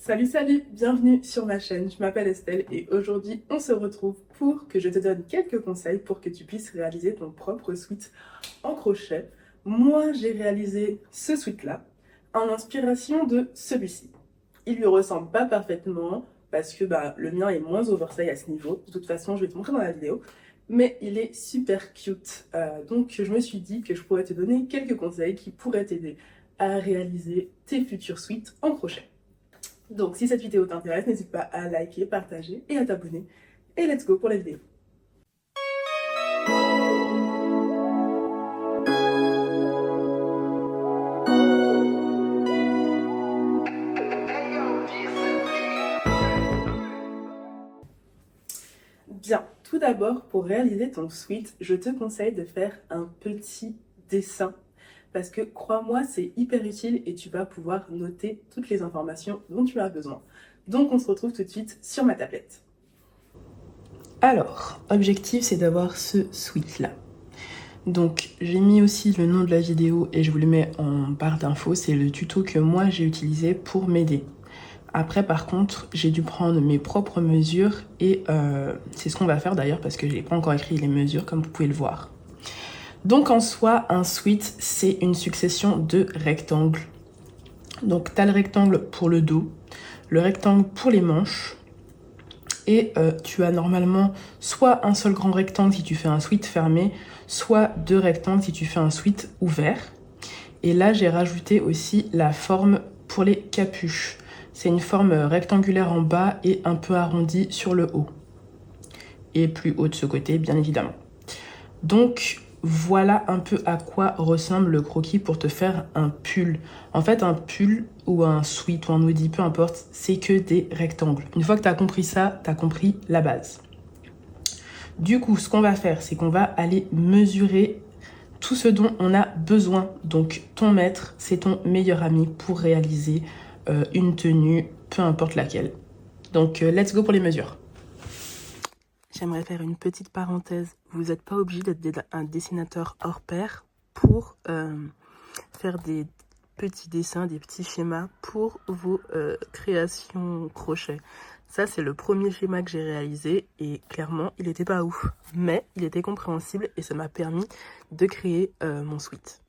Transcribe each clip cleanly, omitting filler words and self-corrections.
Salut, bienvenue sur ma chaîne, je m'appelle Estelle et aujourd'hui on se retrouve pour que je te donne quelques conseils pour que tu puisses réaliser ton propre sweat en crochet. Moi j'ai réalisé ce sweat là en inspiration de celui-ci. Il lui ressemble pas parfaitement parce que le mien est moins oversize à ce niveau, de toute façon je vais te montrer dans la vidéo, mais il est super cute. Donc je me suis dit que je pourrais te donner quelques conseils qui pourraient t'aider à réaliser tes futurs sweats en crochet. Donc si cette vidéo t'intéresse, n'hésite pas à liker, partager et à t'abonner. Et let's go pour la vidéo. Bien, tout d'abord, pour réaliser ton sweat, je te conseille de faire un petit dessin. Parce que crois-moi, c'est hyper utile et tu vas pouvoir noter toutes les informations dont tu as besoin. Donc on se retrouve tout de suite sur ma tablette. Alors, objectif c'est d'avoir ce sweat là. Donc j'ai mis aussi le nom de la vidéo et je vous le mets en barre d'infos, c'est le tuto que moi j'ai utilisé pour m'aider. Après par contre j'ai dû prendre mes propres mesures et c'est ce qu'on va faire d'ailleurs parce que je n'ai pas encore écrit les mesures comme vous pouvez le voir. Donc en soi un sweat c'est une succession de rectangles. Donc tu as le rectangle pour le dos, le rectangle pour les manches et tu as normalement soit un seul grand rectangle si tu fais un sweat fermé, soit deux rectangles si tu fais un sweat ouvert. Et là j'ai rajouté aussi la forme pour les capuches. C'est une forme rectangulaire en bas et un peu arrondie sur le haut. Et plus haut de ce côté, bien évidemment. Donc, voilà un peu à quoi ressemble le croquis pour te faire un pull. En fait, un pull ou un sweat ou un hoodie, peu importe, c'est que des rectangles. Une fois que tu as compris ça, tu as compris la base. Du coup, ce qu'on va faire, c'est qu'on va aller mesurer tout ce dont on a besoin. Donc, ton maître, c'est ton meilleur ami pour réaliser une tenue, peu importe laquelle. Donc, let's go pour les mesures. J'aimerais faire une petite parenthèse. Vous n'êtes pas obligé d'être un dessinateur hors pair pour faire des petits dessins, des petits schémas pour vos créations crochet. Ça, c'est le premier schéma que j'ai réalisé et clairement, il n'était pas ouf. Mais il était compréhensible et ça m'a permis de créer mon sweat.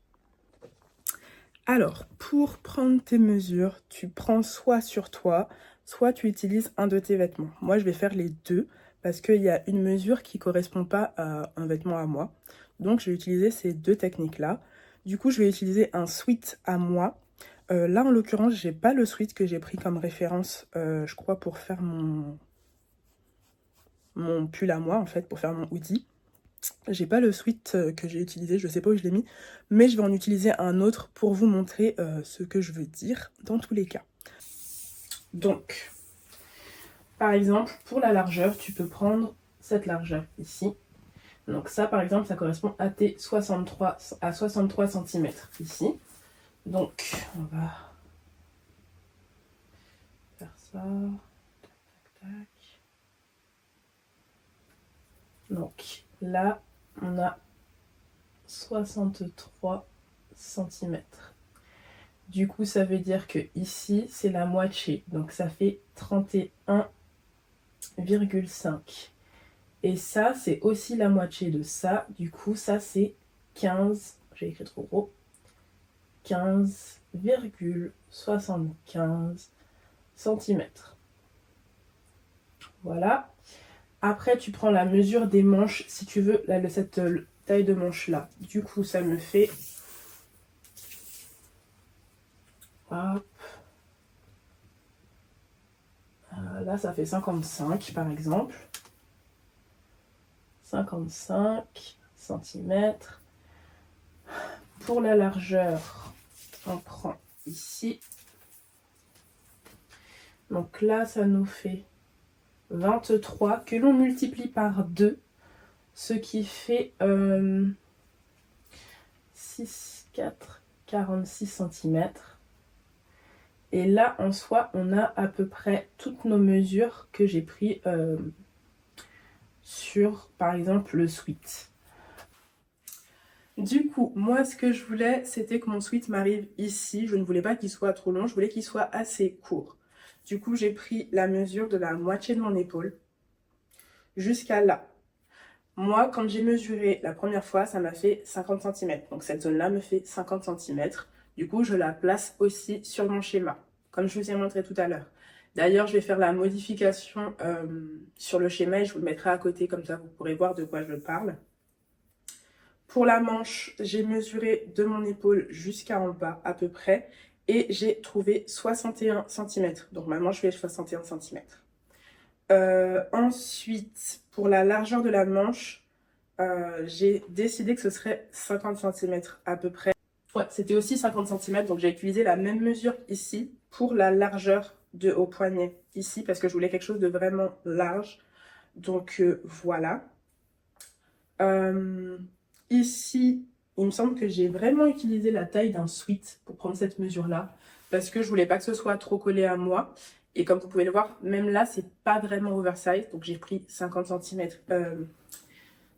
Alors, pour prendre tes mesures, tu prends soit sur toi, soit tu utilises un de tes vêtements. Moi, je vais faire les deux parce qu'il y a une mesure qui ne correspond pas à un vêtement à moi. Donc, je vais utiliser ces deux techniques-là. Du coup, je vais utiliser un sweat à moi. Là, en l'occurrence, j'ai pas le sweat que j'ai pris comme référence, je crois, pour faire mon pull à moi, en fait, pour faire mon hoodie. J'ai pas le sweat que j'ai utilisé, je sais pas où je l'ai mis, mais je vais en utiliser un autre pour vous montrer ce que je veux dire dans tous les cas. Donc, par exemple, pour la largeur, tu peux prendre cette largeur ici. Donc ça, par exemple, ça correspond à tes 63 cm ici. Donc, on va faire ça. Tac, tac, tac. Donc là, on a 63 cm. Du coup, ça veut dire que ici, c'est la moitié. Donc ça fait 31,5. Et ça, c'est aussi la moitié de ça. Du coup, ça, c'est 15. J'ai écrit trop gros. 15,75 cm. Voilà. Après, tu prends la mesure des manches, si tu veux, là, cette taille de manche-là. Du coup, ça me fait... Hop. Là, ça fait 55, par exemple. 55 cm. Pour la largeur, on prend ici. Donc là, ça nous fait 23 que l'on multiplie par 2, ce qui fait 6, 4, 46 cm. Et là, en soi, on a à peu près toutes nos mesures que j'ai pris sur, par exemple, le sweat. Du coup, moi, ce que je voulais, c'était que mon sweat m'arrive ici. Je ne voulais pas qu'il soit trop long, je voulais qu'il soit assez court. Du coup, j'ai pris la mesure de la moitié de mon épaule jusqu'à là. Moi, quand j'ai mesuré la première fois, ça m'a fait 50 cm. Donc cette zone-là me fait 50 cm. Du coup, je la place aussi sur mon schéma, comme je vous ai montré tout à l'heure. D'ailleurs, je vais faire la modification sur le schéma et je vous le mettrai à côté, comme ça vous pourrez voir de quoi je parle. Pour la manche, j'ai mesuré de mon épaule jusqu'à en bas à peu près et j'ai trouvé 61 cm. Donc ma manche fait 61 cm. Ensuite, pour la largeur de la manche, j'ai décidé que ce serait 50 cm à peu près. Ouais, c'était aussi 50 cm, donc j'ai utilisé la même mesure ici pour la largeur de au poignet ici parce que je voulais quelque chose de vraiment large. Donc voilà. Ici, il me semble que j'ai vraiment utilisé la taille d'un sweat pour prendre cette mesure-là parce que je voulais pas que ce soit trop collé à moi. Et comme vous pouvez le voir, même là, c'est pas vraiment oversize. Donc j'ai pris 50 cm,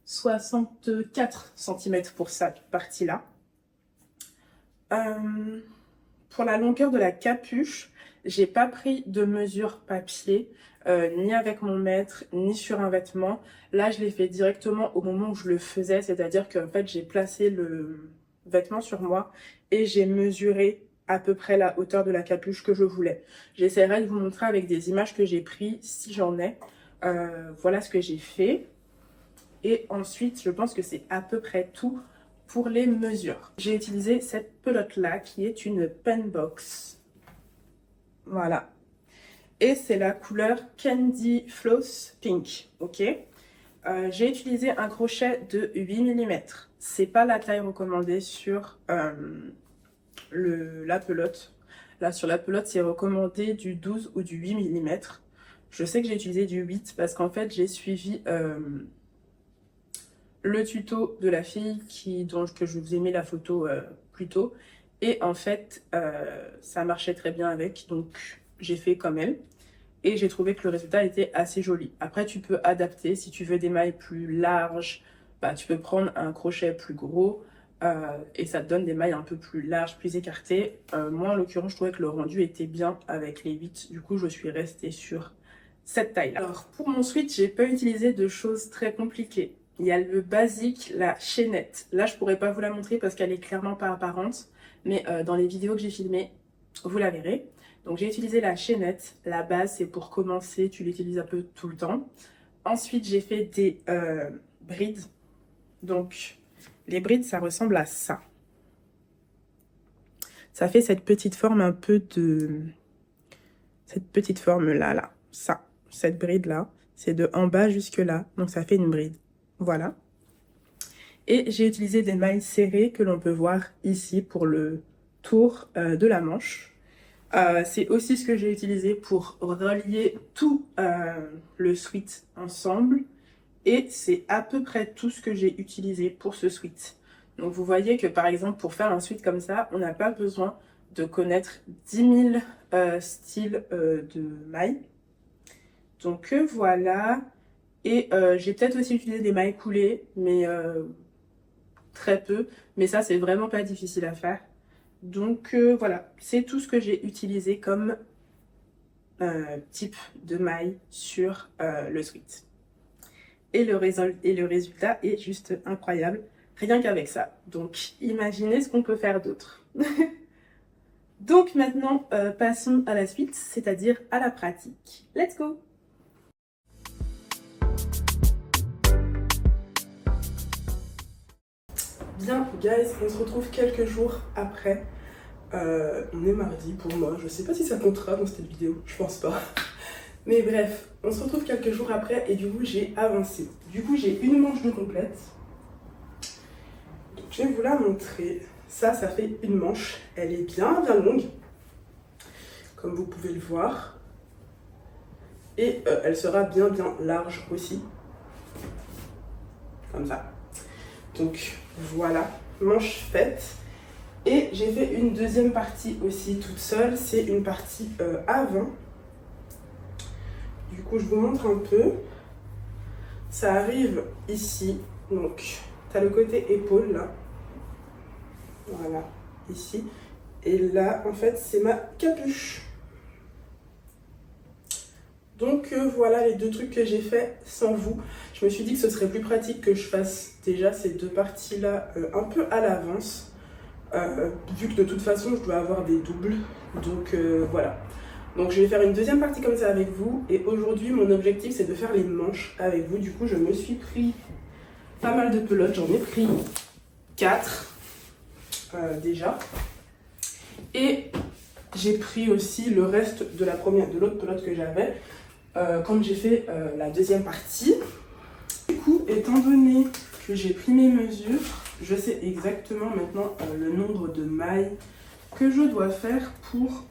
64 cm pour cette partie-là. Pour la longueur de la capuche, j'ai pas pris de mesure papier, ni avec mon mètre, ni sur un vêtement. Là, je l'ai fait directement au moment où je le faisais, c'est-à-dire qu'en fait, j'ai placé le vêtement sur moi et j'ai mesuré à peu près la hauteur de la capuche que je voulais. J'essaierai de vous montrer avec des images que j'ai prises, si j'en ai. Voilà ce que j'ai fait. Et ensuite, je pense que c'est à peu près tout pour les mesures. J'ai utilisé cette pelote-là qui est une pen box. Voilà. Et c'est la couleur Candy Floss Pink. Ok. J'ai utilisé un crochet de 8 mm. C'est pas la taille recommandée sur la pelote. Là, sur la pelote, c'est recommandé du 12 ou du 8 mm. Je sais que j'ai utilisé du 8 parce qu'en fait, j'ai suivi le tuto de la fille que je vous ai mis la photo plus tôt. Et en fait, ça marchait très bien avec. Donc, j'ai fait comme elle. Et j'ai trouvé que le résultat était assez joli. Après, tu peux adapter. Si tu veux des mailles plus larges, bah, tu peux prendre un crochet plus gros. Et ça te donne des mailles un peu plus larges, plus écartées. Moi, en l'occurrence, je trouvais que le rendu était bien avec les 8. Du coup, je suis restée sur cette taille-là. Alors, pour mon sweat, j'ai pas utilisé de choses très compliquées. Il y a le basique, la chaînette. Là, je pourrais pas vous la montrer parce qu'elle est clairement pas apparente. Mais dans les vidéos que j'ai filmées, vous la verrez. Donc j'ai utilisé la chaînette. La base, c'est pour commencer, tu l'utilises un peu tout le temps. Ensuite, j'ai fait des brides. Donc les brides, ça ressemble à ça. Ça fait cette petite forme un peu de... Cette petite forme-là, là. Ça, cette bride-là. C'est de en bas jusque là. Donc ça fait une bride. Voilà. Et j'ai utilisé des mailles serrées que l'on peut voir ici pour le tour de la manche. C'est aussi ce que j'ai utilisé pour relier tout le sweat ensemble. Et c'est à peu près tout ce que j'ai utilisé pour ce sweat. Donc vous voyez que par exemple pour faire un sweat comme ça, on n'a pas besoin de connaître 10 000 styles de mailles. Donc voilà. Et j'ai peut-être aussi utilisé des mailles coulées, mais très peu. Mais ça, c'est vraiment pas difficile à faire. Donc voilà, c'est tout ce que j'ai utilisé comme type de maille sur le sweat. Et le résultat est juste incroyable, rien qu'avec ça. Donc imaginez ce qu'on peut faire d'autre. Donc maintenant, passons à la suite, c'est-à-dire à la pratique. Let's go! Bien, guys, on se retrouve quelques jours après. On est mardi pour moi. Je sais pas si ça comptera dans cette vidéo, je pense pas. Mais bref, on se retrouve quelques jours après et du coup j'ai avancé. Du coup j'ai une manche de complète. Donc, je vais vous la montrer. Ça fait une manche. Elle est bien longue, comme vous pouvez le voir. Et elle sera bien large aussi. Comme ça. Donc voilà, manche faite. Et j'ai fait une deuxième partie aussi toute seule. C'est une partie avant. Du coup, je vous montre un peu. Ça arrive ici. Donc, tu as le côté épaule là. Voilà, ici. Et là, en fait, c'est ma capuche. Donc voilà les deux trucs que j'ai fait sans vous. Je me suis dit que ce serait plus pratique que je fasse déjà ces deux parties-là un peu à l'avance. Vu que de toute façon je dois avoir des doubles. Donc voilà. Donc je vais faire une deuxième partie comme ça avec vous. Et aujourd'hui mon objectif c'est de faire les manches avec vous. Du coup je me suis pris pas mal de pelotes. J'en ai pris 4 déjà. Et j'ai pris aussi le reste de l'autre pelote que j'avais quand j'ai fait la deuxième partie. Du coup, étant donné que j'ai pris mes mesures, je sais exactement maintenant le nombre de mailles que je dois faire pour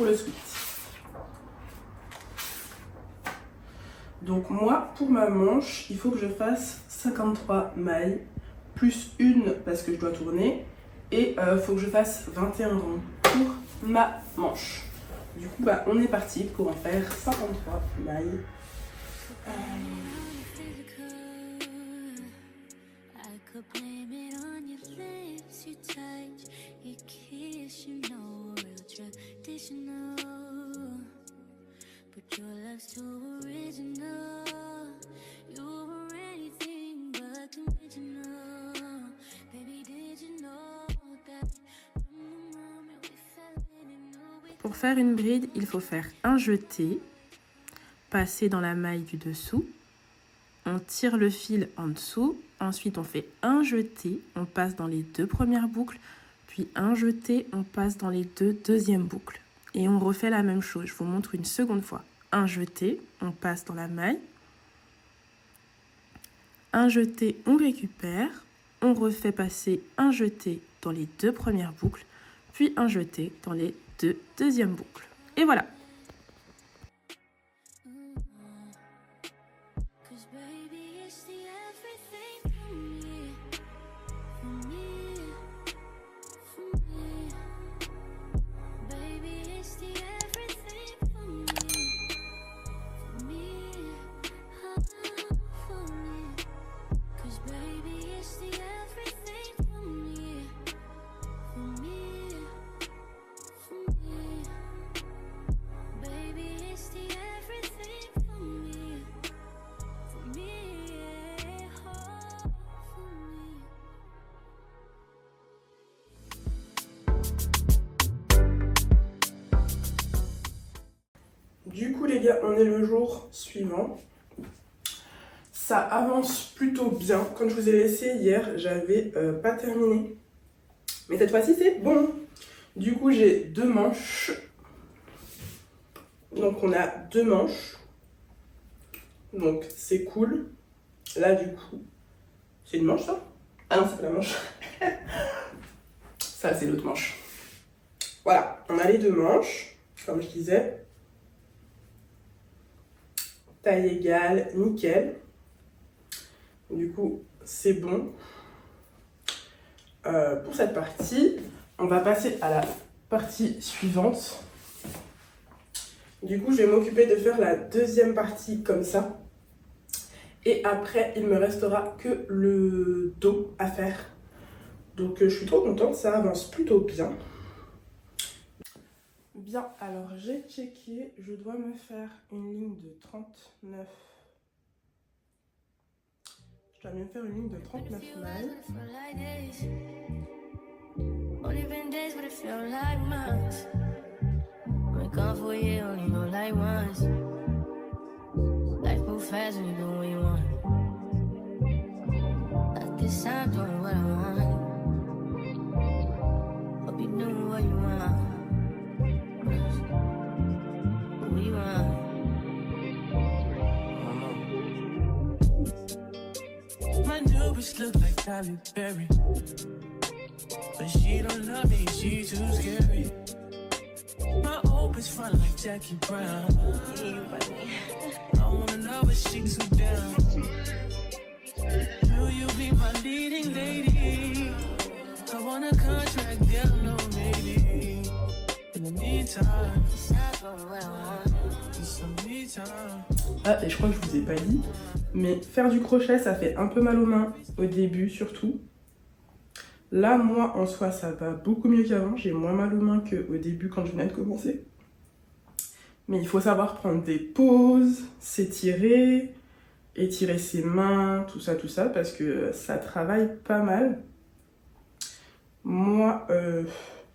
le sweat. Donc moi, pour ma manche, il faut que je fasse 53 mailles, plus une parce que je dois tourner, et il faut que je fasse 21 rangs pour ma manche. Du coup, bah, on est parti pour en faire 53 mailles. Pour faire une bride, il faut faire un jeté, passer dans la maille du dessous, on tire le fil en dessous, ensuite on fait un jeté, on passe dans les 2 premières boucles, puis un jeté, on passe dans les 2 deuxièmes boucles. Et on refait la même chose, je vous montre une seconde fois. Un jeté, on passe dans la maille, un jeté, on récupère, on refait passer un jeté dans les 2 premières boucles, puis un jeté dans les 2 deuxièmes boucles. Et voilà. Du coup les gars, on est le jour suivant. Ça avance plutôt bien. Comme je vous ai laissé hier, j'avais pas terminé. Mais cette fois-ci c'est bon. Du coup j'ai 2 manches. Donc on a 2 manches. Donc c'est cool. Là du coup, c'est une manche ça? Ah non, c'est pas la manche. Ça c'est l'autre manche. Voilà, on a les 2 manches, comme je disais. Taille égale, nickel. Du coup, c'est bon. Pour cette partie, on va passer à la partie suivante. Du coup, je vais m'occuper de faire la deuxième partie comme ça. Et après, il me restera que le dos à faire. Donc, je suis trop contente, ça avance plutôt bien. Bien, alors j'ai checké, je dois me faire une ligne de 39. Je dois me faire une ligne de 39 mailles. My new bitch look like Tyler Perry, but she don't love me, she too scary. My old bitch front like Jackie Brown. I wanna know if she too down. Will you be my leading lady? I want a contract, girl, no maybe. In the meantime, it's some me time. Ah, et je crois que je vous ai pas dit, mais faire du crochet, ça fait un peu mal aux mains au début surtout. Là, moi, en soi, ça va beaucoup mieux qu'avant. J'ai moins mal aux mains qu'au début quand je venais de commencer. Mais il faut savoir prendre des pauses, s'étirer, étirer ses mains, tout ça, parce que ça travaille pas mal. Moi,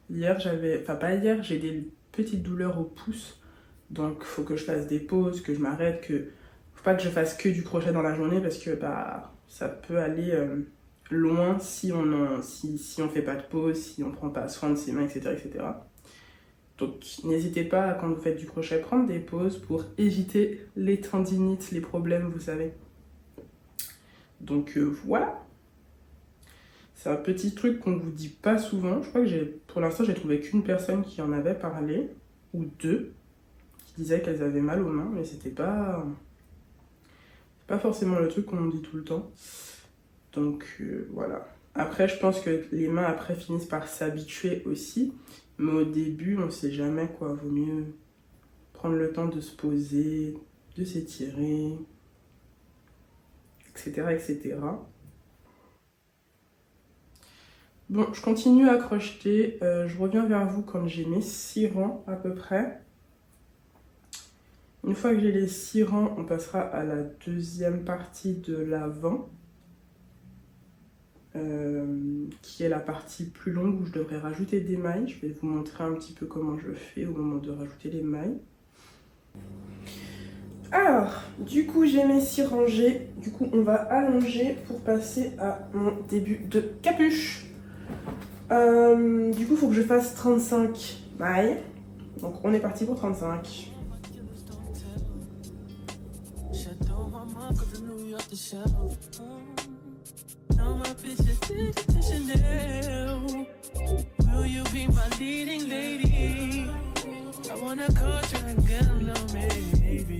hier, j'ai des petites douleurs au pouce. Donc, faut que je fasse des pauses, que je m'arrête, faut pas que je fasse que du crochet dans la journée parce que ça peut aller loin si on fait pas de pause, si on prend pas soin de ses mains, etc., etc. Donc, n'hésitez pas, quand vous faites du crochet, prendre des pauses pour éviter les tendinites, les problèmes, vous savez. Donc, voilà. C'est un petit truc qu'on vous dit pas souvent. Je crois que pour l'instant, j'ai trouvé qu'une personne qui en avait parlé, ou deux, qui disaient qu'elles avaient mal aux mains, mais c'était pas forcément le truc qu'on dit tout le temps. Donc, voilà. Après, je pense que les mains, après, finissent par s'habituer aussi. Mais au début, on sait jamais, quoi. Vaut mieux prendre le temps de se poser, de s'étirer, etc., etc. Bon, je continue à crocheter. Je reviens vers vous quand j'ai mes 6 rangs à peu près. Une fois que j'ai les 6 rangs, on passera à la deuxième partie de l'avant. Qui est la partie plus longue où je devrais rajouter des mailles. Je vais vous montrer un petit peu comment je fais au moment de rajouter les mailles. Alors, du coup, j'ai mes 6 rangées. Du coup, on va allonger pour passer à mon début de capuche. Du coup, il faut que je fasse 35 mailles. Donc, on est parti pour 35. Now my picture's to Chanel. Will you be my leading lady? I wanna coach you and get to know me, baby.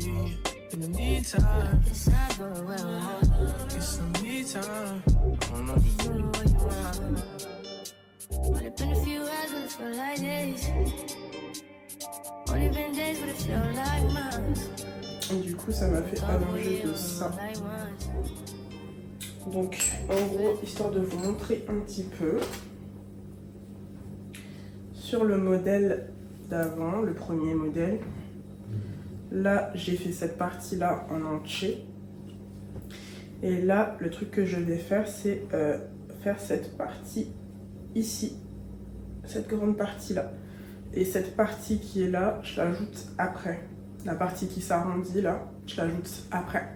In the meantime, it's not going well. Get some me time. I don't know if you know what you are. Only been a few hours, but it feel like days. Only been days, but it feel like months. Et du coup, ça m'a fait allonger de ça. Donc, en gros, histoire de vous montrer un petit peu, sur le modèle d'avant, le premier modèle, là, j'ai fait cette partie-là en entier. Et là, le truc que je vais faire, c'est faire cette partie ici, cette grande partie-là. Et cette partie qui est là, je l'ajoute après. La partie qui s'arrondit, là, je l'ajoute après.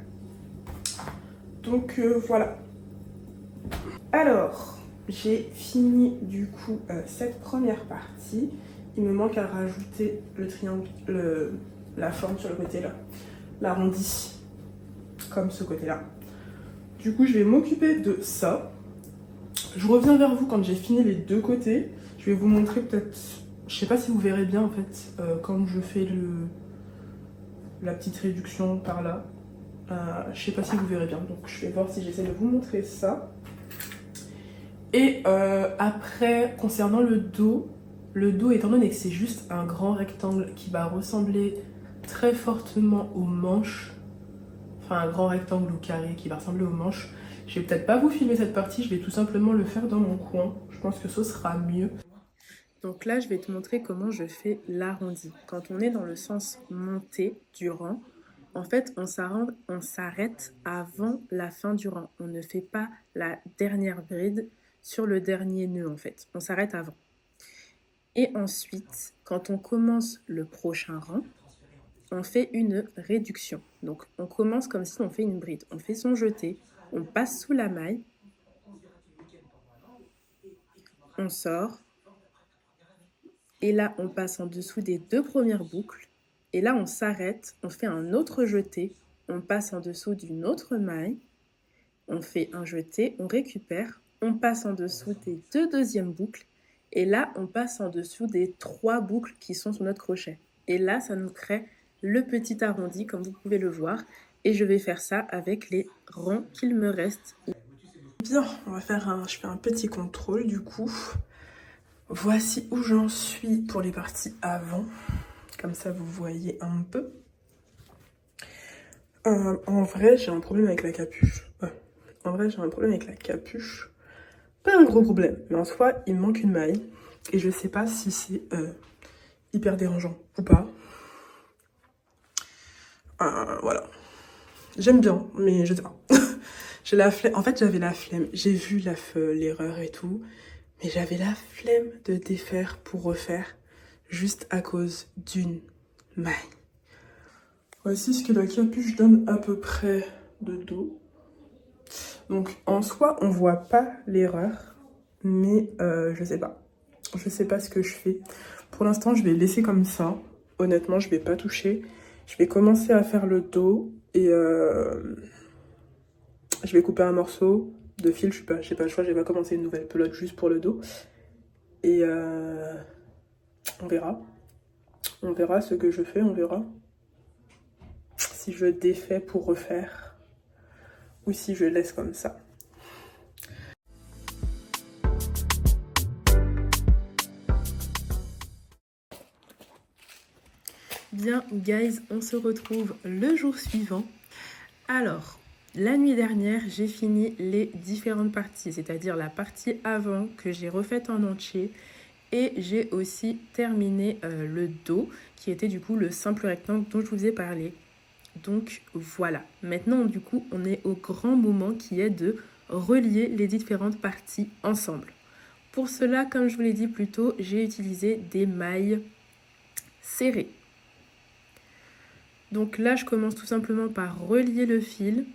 Donc voilà. Alors, j'ai fini du coup cette première partie. Il me manque à rajouter le triangle, la forme sur le côté là, l'arrondi, comme ce côté là. Du coup, je vais m'occuper de ça. Je reviens vers vous quand j'ai fini les deux côtés. Je vais vous montrer peut-être, je sais pas si vous verrez bien en fait, quand je fais la petite réduction par là. Je sais pas si vous verrez bien, donc je vais voir si j'essaie de vous montrer ça. Et après, concernant le dos, étant donné que c'est juste un grand rectangle qui va ressembler très fortement aux manches, enfin un grand rectangle ou carré qui va ressembler aux manches, je vais peut-être pas vous filmer cette partie, je vais tout simplement le faire dans mon coin. Je pense que ce sera mieux. Donc là, je vais te montrer comment je fais l'arrondi. Quand on est dans le sens monté du rang, en fait, on s'arrête avant la fin du rang. On ne fait pas la dernière bride sur le dernier nœud, en fait. On s'arrête avant. Et ensuite, quand on commence le prochain rang, on fait une réduction. Donc, on commence comme si on fait une bride. On fait son jeté, on passe sous la maille, on sort, et là, on passe en dessous des 2 premières boucles. Et là, on s'arrête, on fait un autre jeté, on passe en dessous d'une autre maille, on fait un jeté, on récupère, on passe en dessous des 2 deuxièmes boucles, et là, on passe en dessous des 3 boucles qui sont sur notre crochet. Et là, ça nous crée le petit arrondi, comme vous pouvez le voir, et je vais faire ça avec les rangs qu'il me reste. Bien, je fais un petit contrôle du coup. Voici où j'en suis pour les parties avant. Comme ça, vous voyez un peu. En vrai, j'ai un problème avec la capuche. En vrai, j'ai un problème avec la capuche. Pas un gros problème, mais en soi, il me manque une maille. Et je sais pas si c'est hyper dérangeant ou pas. Voilà. J'aime bien, mais je sais pas. J'ai la flemme. En fait, j'avais la flemme. J'ai vu l'erreur et tout. Mais j'avais la flemme de défaire pour refaire. Juste à cause d'une maille. Voici ce que la capuche donne à peu près de dos. Donc en soi, on voit pas l'erreur. Mais je sais pas. Je sais pas ce que je fais. Pour l'instant, je vais laisser comme ça. Honnêtement, je vais pas toucher. Je vais commencer à faire le dos. Et je vais couper un morceau de fil. J'ai pas le choix. Je vais pas commencer une nouvelle pelote juste pour le dos. Et on verra. On verra ce que je fais. On verra si je défais pour refaire. Ou si je laisse comme ça. Bien, guys, on se retrouve le jour suivant. Alors, la nuit dernière, j'ai fini les différentes parties, c'est-à-dire la partie avant que j'ai refaite en entier. Et j'ai aussi terminé le dos, qui était du coup le simple rectangle dont je vous ai parlé. Donc voilà, maintenant du coup on est au grand moment qui est de relier les différentes parties ensemble. Pour cela, comme je vous l'ai dit plus tôt, j'ai utilisé des mailles serrées. Donc là je commence tout simplement par relier le fil.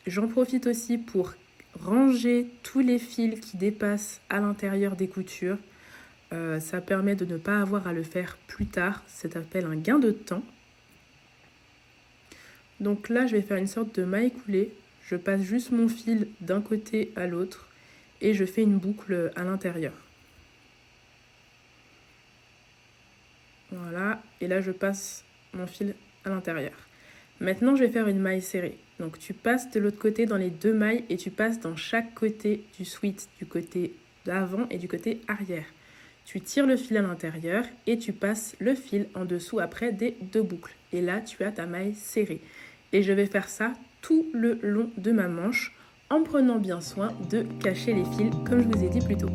J'en profite aussi pour ranger tous les fils qui dépassent à l'intérieur des coutures. Ça permet de ne pas avoir à le faire plus tard, ça s'appelle un gain de temps. Donc là, je vais faire une sorte de maille coulée. Je passe juste mon fil d'un côté à l'autre et je fais une boucle à l'intérieur. Voilà, et là, je passe mon fil à l'intérieur. Maintenant, je vais faire une maille serrée. Donc, tu passes de l'autre côté dans les deux mailles et tu passes dans chaque côté du sweat, du côté d'avant et du côté arrière. Tu tires le fil à l'intérieur et tu passes le fil en dessous après des deux boucles. Et là, tu as ta maille serrée. Et je vais faire ça tout le long de ma manche en prenant bien soin de cacher les fils comme je vous ai dit plus tôt.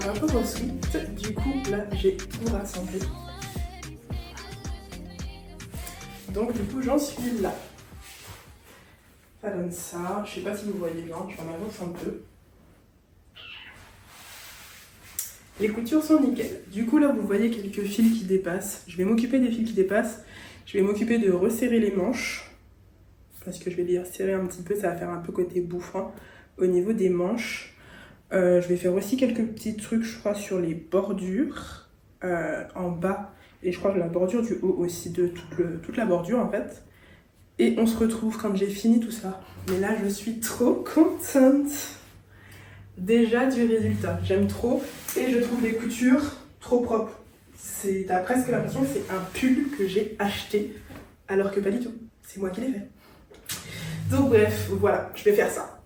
Un peu ensuite, du coup là j'ai tout rassemblé. Donc du coup j'en suis là. Ça donne ça, je sais pas si vous voyez bien, je m'en avance un peu. Les coutures sont nickel. Du coup là vous voyez quelques fils qui dépassent. Je vais m'occuper des fils qui dépassent. Je vais m'occuper de resserrer les manches. Parce que je vais les resserrer un petit peu, ça va faire un peu côté bouffant au niveau des manches. Je vais faire aussi quelques petits trucs, je crois, sur les bordures en bas. Et je crois que la bordure du haut aussi, de toute la bordure en fait. Et on se retrouve quand j'ai fini tout ça. Mais là, je suis trop contente. déjà du résultat. J'aime trop et je trouve les coutures trop propres. T'as presque l'impression que c'est un pull que j'ai acheté, alors que pas du tout. C'est moi qui l'ai fait. Donc bref, voilà, je vais faire ça.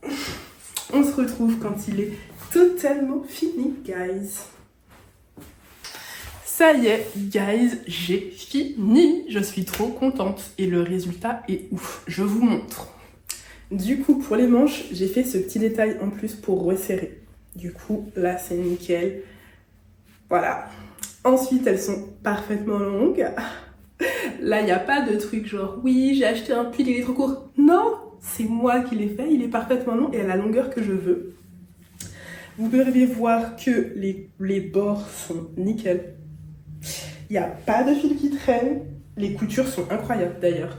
On se retrouve quand il est totalement fini, guys. Ça y est, guys, j'ai fini. Je suis trop contente et le résultat est ouf. Je vous montre. Du coup, pour les manches, j'ai fait ce petit détail en plus pour resserrer. Du coup, là, c'est nickel. Voilà. Ensuite, elles sont parfaitement longues. Là, il n'y a pas de truc genre, oui, j'ai acheté un pull, il est trop court. Non, c'est moi qui l'ai fait. Il est parfaitement long et à la longueur que je veux. Vous pouvez voir que les bords sont nickel. Il n'y a pas de fil qui traîne. Les coutures sont incroyables d'ailleurs.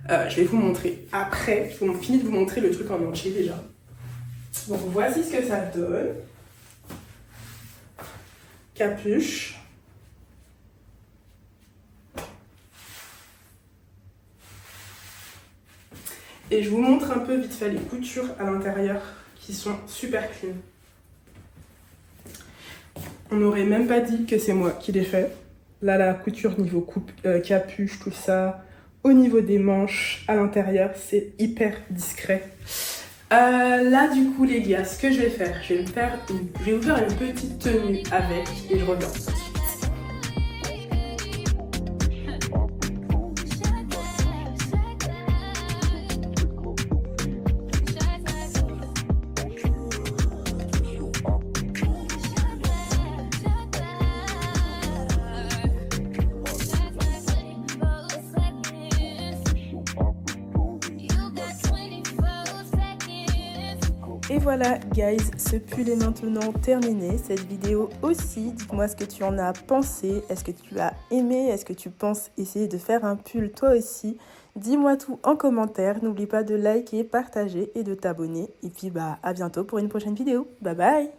Je vais vous montrer après. Je finis de vous montrer le truc en entier déjà. Donc voici ce que ça donne. Capuche. Et je vous montre un peu vite fait les coutures à l'intérieur qui sont super clean. On n'aurait même pas dit que c'est moi qui l'ai fait. Là, la couture niveau capuche, tout ça. Au niveau des manches, à l'intérieur, c'est hyper discret. Là, du coup, les gars, ce que je vais faire, je vais vous faire une petite tenue avec et je reviens. Et voilà, guys, ce pull est maintenant terminé. Cette vidéo aussi, dites-moi ce que tu en as pensé. Est-ce que tu as aimé? Est-ce que tu penses essayer de faire un pull toi aussi? Dis-moi tout en commentaire. N'oublie pas de liker, partager et de t'abonner. Et puis, à bientôt pour une prochaine vidéo. Bye bye!